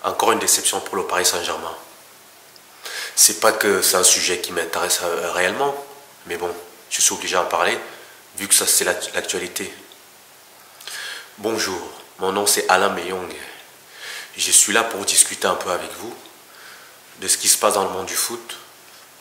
Encore une déception pour le Paris Saint-Germain. C'est pas que c'est un sujet qui m'intéresse réellement, mais bon, je suis obligé d'en parler, vu que ça c'est l'actualité. Bonjour, mon nom c'est Alain Meyong. Je suis là pour discuter un peu avec vous de ce qui se passe dans le monde du foot,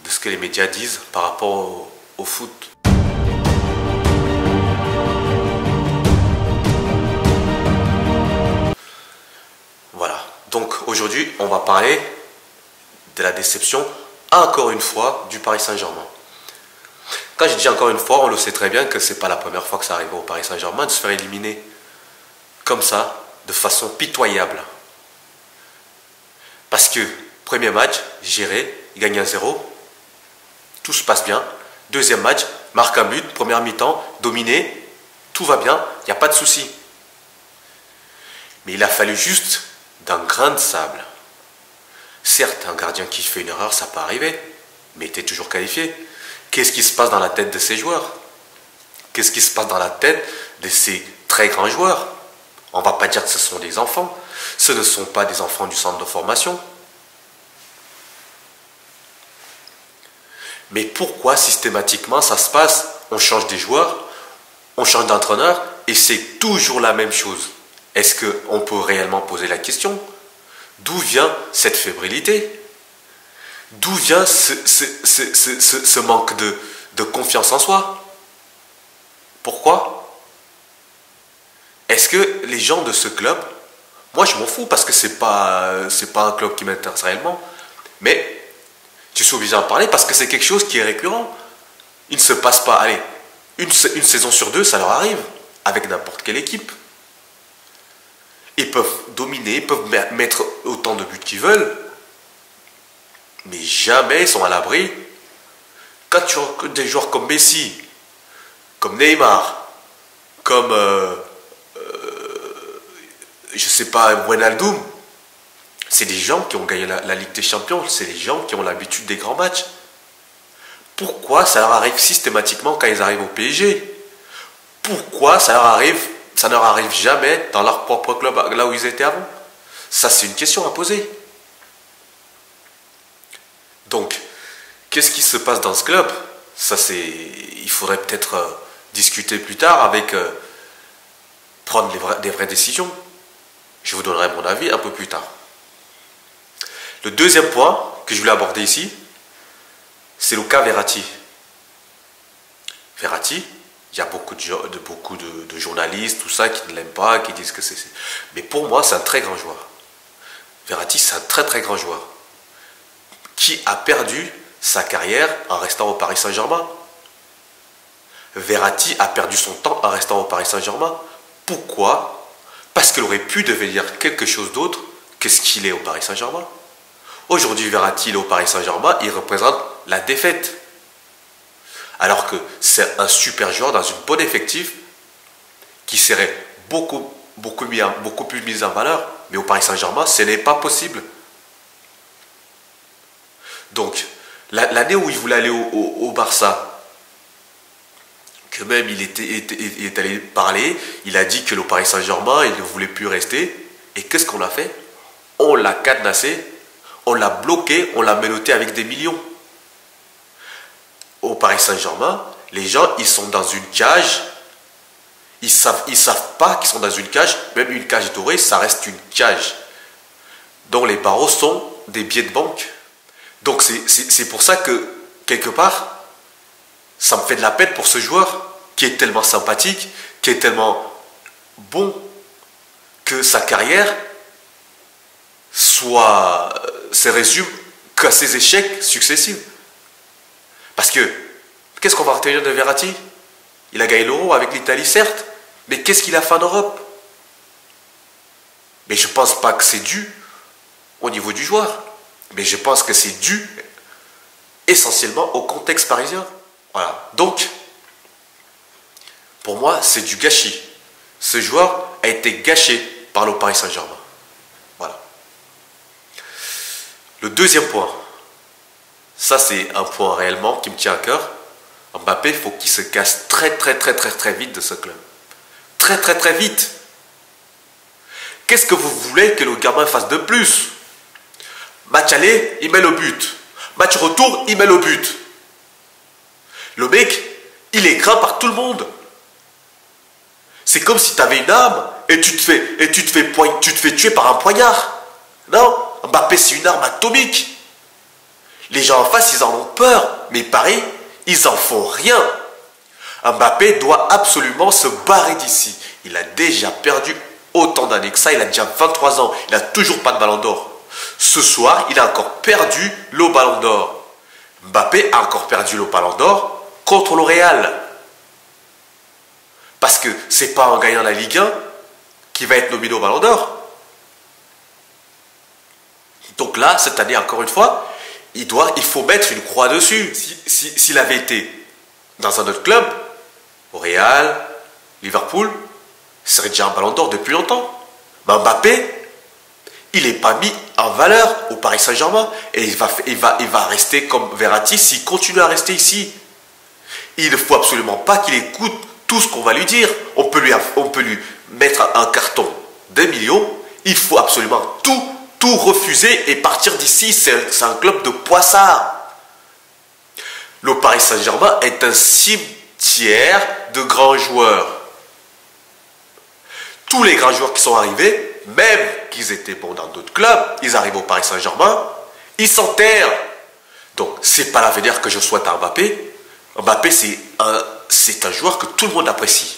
de ce que les médias disent par rapport au foot. Voilà, donc aujourd'hui on va parler de la déception, encore une fois, du Paris Saint-Germain. Quand je dis encore une fois, on le sait très bien que c'est pas la première fois que ça arrive au Paris Saint-Germain de se faire éliminer comme ça, de façon pitoyable. Parce que, premier match, géré, il gagne 1-0, tout se passe bien. Deuxième match, marque un but, première mi-temps, dominé, tout va bien, il n'y a pas de souci. Mais il a fallu juste d'un grain de sable. Certes, un gardien qui fait une erreur, ça peut arriver, mais il était toujours qualifié. Qu'est-ce qui se passe dans la tête de ces joueurs? Qu'est-ce qui se passe dans la tête de ces très grands joueurs? On ne va pas dire que ce sont des enfants. Ce ne sont pas des enfants du centre de formation. Mais pourquoi systématiquement ça se passe? On change des joueurs, on change d'entraîneur et c'est toujours la même chose. Est-ce qu'on peut réellement poser la question? D'où vient cette fébrilité? D'où vient ce manque de confiance en soi? Pourquoi? Est-ce que les gens de ce club, moi je m'en fous parce que c'est pas un club qui m'intéresse réellement, mais je suis obligé d'en parler parce que c'est quelque chose qui est récurrent. Il ne se passe pas, allez, une saison sur deux, ça leur arrive, avec n'importe quelle équipe. Ils peuvent dominer, ils peuvent mettre autant de buts qu'ils veulent, mais jamais ils sont à l'abri. Quand tu as des joueurs comme Messi, comme Neymar, comme, je sais pas, Wijnaldum, c'est des gens qui ont gagné la Ligue des Champions, c'est des gens qui ont l'habitude des grands matchs. Pourquoi ça leur arrive systématiquement quand ils arrivent au PSG? Pourquoi ça ne leur arrive jamais dans leur propre club, là où ils étaient avant? Ça, c'est une question à poser. Donc, qu'est-ce qui se passe dans ce club? Ça, il faudrait peut-être discuter plus tard avec prendre des vraies décisions. Je vous donnerai mon avis un peu plus tard. Le deuxième point que je voulais aborder ici, c'est le cas Verratti. Verratti, il y a beaucoup de journalistes, tout ça, qui ne l'aiment pas, qui disent que c'est... Mais pour moi, c'est un très grand joueur. Verratti, c'est un très très grand joueur. Qui a perdu sa carrière en restant au Paris Saint-Germain. Verratti a perdu son temps en restant au Paris Saint-Germain. Pourquoi? Parce qu'il aurait pu devenir quelque chose d'autre que ce qu'il est au Paris Saint-Germain. Aujourd'hui, Verratti, il est au Paris Saint-Germain, il représente la défaite. Alors que c'est un super joueur dans une bonne effectif qui serait beaucoup plus mis en valeur. Mais au Paris Saint-Germain, ce n'est pas possible. Donc, l'année où il voulait aller au Barça, que même il est allé parler, il a dit que le Paris Saint-Germain, il ne voulait plus rester. Et qu'est-ce qu'on a fait? On l'a cadenassé, on l'a bloqué, on l'a menotté avec des millions. Au Paris Saint-Germain, les gens, ils sont dans une cage. Ils savent pas qu'ils sont dans une cage. Même une cage dorée, ça reste une cage dont les barreaux sont des billets de banque. Donc c'est pour ça que, quelque part, ça me fait de la peine pour ce joueur qui est tellement sympathique, qui est tellement bon, que sa carrière se résume qu'à ses échecs successifs. Parce que, qu'est-ce qu'on va retenir de Verratti? Il a gagné l'Euro avec l'Italie, certes, mais qu'est-ce qu'il a fait en Europe? Mais je ne pense pas que c'est dû au niveau du joueur. Mais je pense que c'est dû essentiellement au contexte parisien. Voilà. Donc, pour moi, c'est du gâchis. Ce joueur a été gâché par le Paris Saint-Germain. Voilà. Le deuxième point, ça c'est un point réellement qui me tient à cœur. Mbappé, il faut qu'il se casse très vite de ce club. Très vite. Qu'est-ce que vous voulez que le gamin fasse de plus? Match aller, il met le but. Match retour, il met le but. Le mec, il est craint par tout le monde. C'est comme si tu avais une arme et tu te fais tuer par un poignard. Non, Mbappé, c'est une arme atomique. Les gens en face, ils en ont peur. Mais Paris, ils en font rien. Mbappé doit absolument se barrer d'ici. Il a déjà perdu autant d'années que ça. Il a déjà 23 ans. Il n'a toujours pas de ballon d'or. Ce soir, il a encore perdu le ballon d'or. Mbappé a encore perdu le ballon d'or contre le Real. Parce que ce n'est pas en gagnant la Ligue 1 qu'il va être nominé au ballon d'or. Donc là, cette année, encore une fois, il faut mettre une croix dessus. S'il avait été dans un autre club, au Real, Liverpool, il serait déjà un ballon d'or depuis longtemps. Mais Mbappé, il n'est pas mis en valeur au Paris Saint-Germain. Et il va rester comme Verratti s'il continue à rester ici. Il ne faut absolument pas qu'il écoute tout ce qu'on va lui dire. On peut lui mettre un carton d'1 million. Il faut absolument tout refuser et partir d'ici. C'est un club de poissards. Le Paris Saint-Germain est un cimetière de grands joueurs. Tous les grands joueurs qui sont arrivés, même qu'ils étaient bons dans d'autres clubs, ils arrivent au Paris Saint-Germain, ils s'enterrent. Donc, ce n'est pas l'avenir que je souhaite à Mbappé. Mbappé, c'est un joueur que tout le monde apprécie.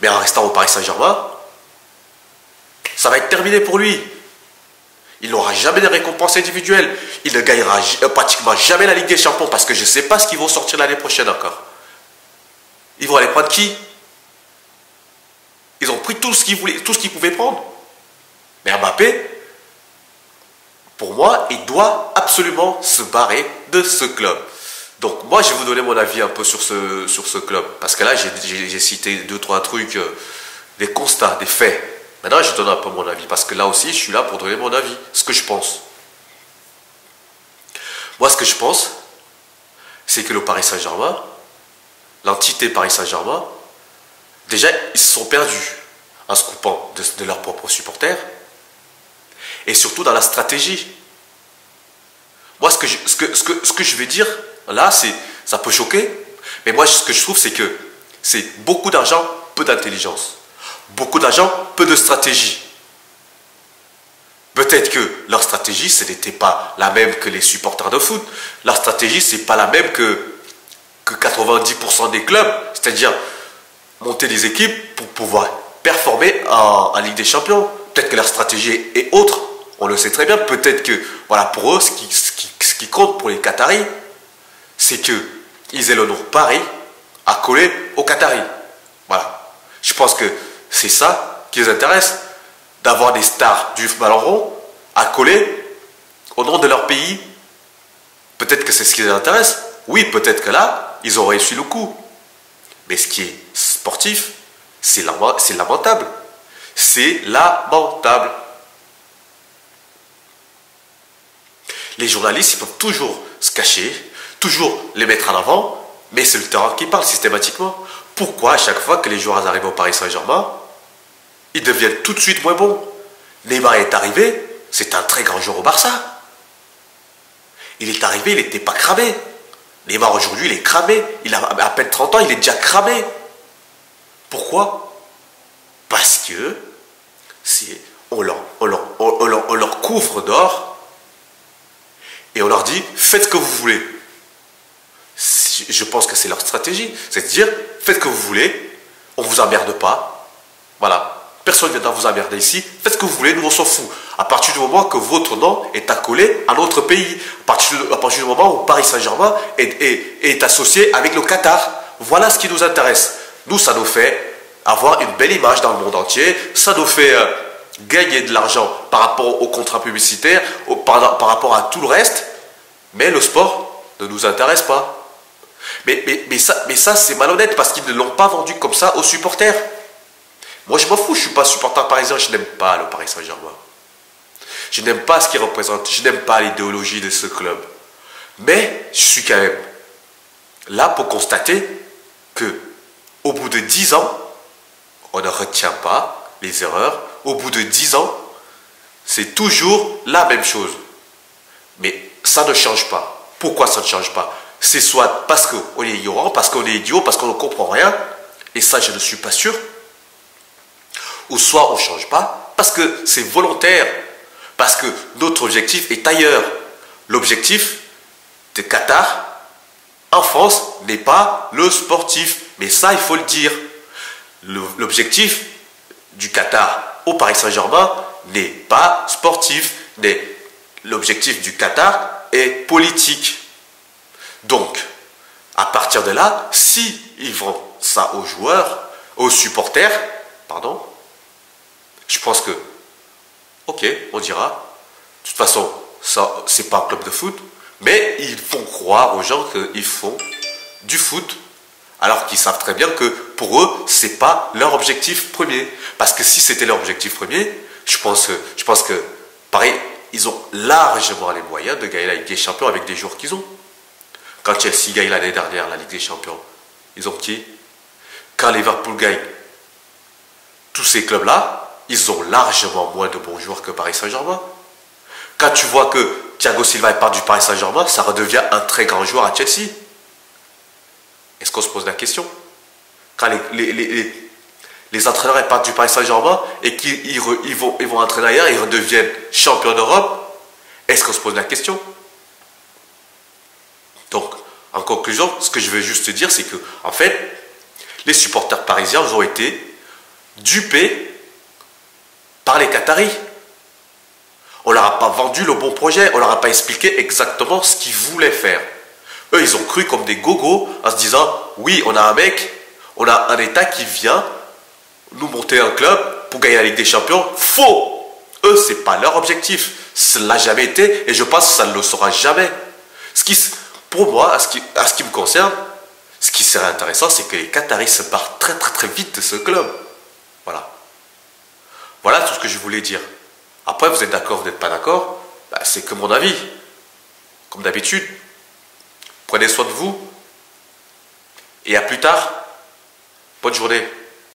Mais en restant au Paris Saint-Germain, ça va être terminé pour lui. Il n'aura jamais de récompense individuelle. Il ne gagnera pratiquement jamais la Ligue des Champions parce que je ne sais pas ce qu'ils vont sortir l'année prochaine encore. Ils vont aller prendre qui? Ils ont pris tout ce qu'ils voulaient, tout ce qu'ils pouvaient prendre. Mais Mbappé, pour moi, il doit absolument se barrer de ce club. Donc moi, je vais vous donner mon avis un peu sur ce club. Parce que là, j'ai cité 2-3 trucs, des constats, des faits. Maintenant, je donne un peu mon avis. Parce que là aussi, je suis là pour donner mon avis, ce que je pense. Moi, ce que je pense, c'est que le Paris Saint-Germain, l'entité Paris Saint-Germain, déjà, ils se sont perdus en se coupant de leurs propres supporters et surtout dans la stratégie. Moi, ce que je vais dire, là, ça peut choquer, mais moi, ce que je trouve, c'est que c'est beaucoup d'argent, peu d'intelligence. Beaucoup d'argent, peu de stratégie. Peut-être que leur stratégie, ce n'était pas la même que les supporters de foot. Leur stratégie, ce n'est pas la même que 90% des clubs, c'est-à-dire monter des équipes pour pouvoir performer en Ligue des Champions. Peut-être que leur stratégie est autre, on le sait très bien. Peut-être que, voilà, pour eux, ce qui compte pour les Qataris, c'est qu'ils aient le nom Paris à coller aux Qataris. Voilà. Je pense que c'est ça qui les intéresse, d'avoir des stars du ballon rond à coller au nom de leur pays. Peut-être que c'est ce qui les intéresse. Oui, peut-être que là, ils ont réussi le coup. Mais ce qui est sportif, c'est lamentable. C'est lamentable. Les journalistes, ils peuvent toujours se cacher, toujours les mettre en avant, mais c'est le terrain qui parle systématiquement. Pourquoi à chaque fois que les joueurs arrivent au Paris Saint-Germain, ils deviennent tout de suite moins bons? Neymar est arrivé, c'est un très grand joueur au Barça. Il est arrivé, il n'était pas cramé. Neymar aujourd'hui, il est cramé. Il a à peine 30 ans, il est déjà cramé. Pourquoi? Parce que on leur couvre d'or et on leur dit faites ce que vous voulez. Je pense que c'est leur stratégie. C'est de dire faites ce que vous voulez, on ne vous emmerde pas. Voilà. Personne ne viendra vous emmerder ici. Faites ce que vous voulez, nous on s'en fout. À partir du moment que votre nom est accolé à notre pays, à partir du moment où Paris Saint-Germain est associé avec le Qatar, voilà ce qui nous intéresse. Nous, ça nous fait avoir une belle image dans le monde entier, ça nous fait gagner de l'argent par rapport aux contrats publicitaires, par rapport à tout le reste, mais le sport ne nous intéresse pas. Mais ça c'est malhonnête parce qu'ils ne l'ont pas vendu comme ça aux supporters. Moi, je m'en fous, je ne suis pas supporter parisien, je n'aime pas le Paris Saint-Germain. Je n'aime pas ce qu'il représente, je n'aime pas l'idéologie de ce club. Mais je suis quand même là pour constater que, au bout de 10 ans, on ne retient pas les erreurs, au bout de 10 ans, c'est toujours la même chose. Mais ça ne change pas. Pourquoi ça ne change pas? C'est soit parce qu'on est ignorant, parce qu'on est idiot, parce qu'on ne comprend rien, et ça je ne suis pas sûr, ou soit on ne change pas, parce que c'est volontaire, parce que notre objectif est ailleurs. L'objectif de Qatar, en France, n'est pas le sportif, mais ça il faut le dire. L'objectif du Qatar au Paris Saint-Germain n'est pas sportif, mais l'objectif du Qatar est politique. Donc, à partir de là, si ils vendent ça aux joueurs, aux supporters, pardon, je pense que, ok, on dira, de toute façon, ça, c'est pas un club de foot, mais ils font croire aux gens qu'ils font du foot, alors qu'ils savent très bien que pour eux, c'est pas leur objectif premier. Parce que si c'était leur objectif premier, je pense que, pareil, ils ont largement les moyens de gagner la Ligue des Champions avec des joueurs qu'ils ont. Quand Chelsea gagne l'année dernière la Ligue des Champions, ils ont qui? Quand Liverpool gagne, tous ces clubs-là, ils ont largement moins de bons joueurs que Paris Saint-Germain. Quand tu vois que Thiago Silva part du Paris Saint-Germain, ça redevient un très grand joueur à Chelsea. Est-ce qu'on se pose la question? Quand les entraîneurs partent du Paris Saint-Germain et qu'ils vont entraîner ailleurs, ils redeviennent champions d'Europe, est-ce qu'on se pose la question? Donc, en conclusion, ce que je veux juste te dire, c'est que, en fait, les supporters parisiens ont été dupés par les Qataris. On ne leur a pas vendu le bon projet, on ne leur a pas expliqué exactement ce qu'ils voulaient faire. Eux, ils ont cru comme des gogos en se disant, oui, on a un mec, on a un État qui vient nous monter un club pour gagner la Ligue des Champions. Faux! Eux, ce n'est pas leur objectif. Ça ne l'a jamais été et je pense que ça ne le sera jamais. Pour moi, à ce qui me concerne, ce qui serait intéressant, c'est que les Qataris se barrent très très très vite de ce club. Voilà. Voilà tout ce que je voulais dire. Après, vous êtes d'accord, vous n'êtes pas d'accord, bah, c'est que mon avis. Comme d'habitude, prenez soin de vous et à plus tard. Bonne journée.